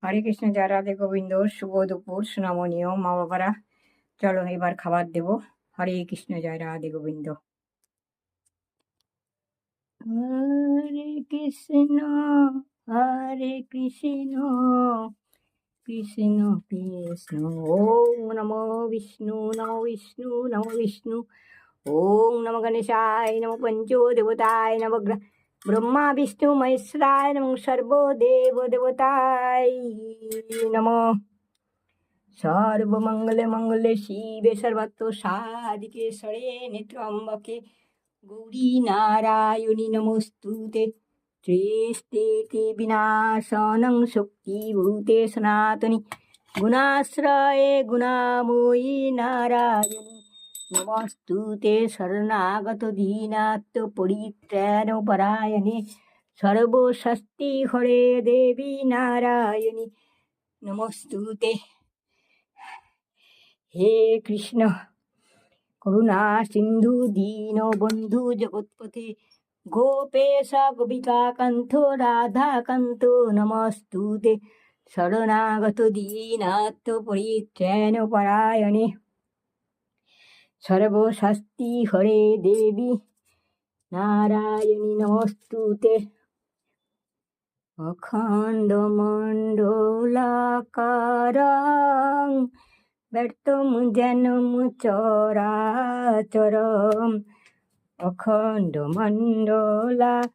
হরে কৃষ্ণ, জয় রাধে গোবিন্দ। শুভ দুপুর সোনামণিও মা বাবারা, চলো এবার খাবার দেব। হরে কৃষ্ণ, জয় রাধে গোবিন্দ। হরে কৃষ্ণ হরে কৃষ্ণ কৃষ্ণ কৃষ্ণ ওম নমো বিষ্ণু নমো বিষ্ণু নমো বিষ্ণু। ওম নমো গণেশায় নমো পঞ্চো দেবতায় নমো ব্রহ্মা বিষ্ণু মহেশ্বরায় নমো সর্বদেব দেবতায় নমো। সর্বমঙ্গলে মঙ্গলে শিবে সর্বত্র সাধিকে শরণ্যে ত্র্যম্বকে গৌরী নারায়ণী নমস্তুতে। সৃষ্টিতি বিনাশনং শক্তিভূতে সনাতনী গুণাশ্রয়ে গুণাময়ী নারায়ণী নমস্তুতে। শরণাগত দীনাত্ম পরিত্রাণ পরায়ণে সর্বশক্তি হরে দেবী নারায়ণী নমস্তুতে। হে কৃষ্ণ করুণা সিন্ধু দীন বন্ধু জগৎপতে গোপেশ গোপিকা কান্ত রাধা কান্ত নমস্তুতে। শরণাগত দীনাত্ম পরিত্রাণ পরায়ণে সর্বশক্তি হরে দেবী নারায়ণী নমস্তুতে। অখণ্ড মণ্ডলাকারং ব্যর্থম যেনম চরাচরম। অখণ্ড মণ্ডলাকারং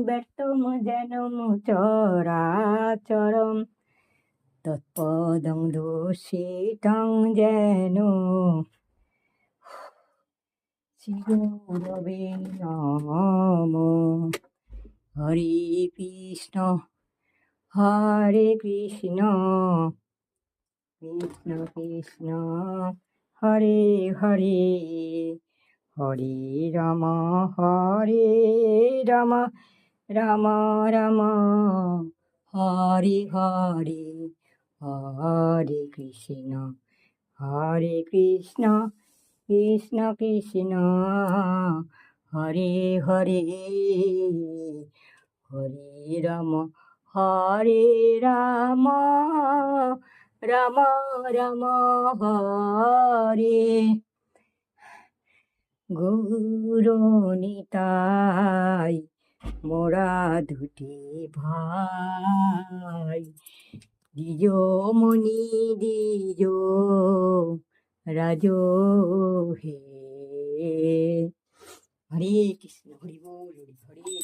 ব্যর্থম যেনম চরাচরম। তৎপদং দোষিতং যেন শ্রীগুরবে নমঃ। হরে কৃষ্ণ হরে কৃষ্ণ কৃষ্ণ কৃষ্ণ হরে হরে হরে রাম রাম রাম হরে হরে হরে কৃষ্ণ কৃষ্ণ কৃষ্ণ হরে হরে হরে রাম রাম রাম হরে। গৌর নিতাই মোরা দুটি ভাই, দ্বিজ মণি দ্বিজ রাজ হে। হরে কৃষ্ণ হরি বল হরে হরে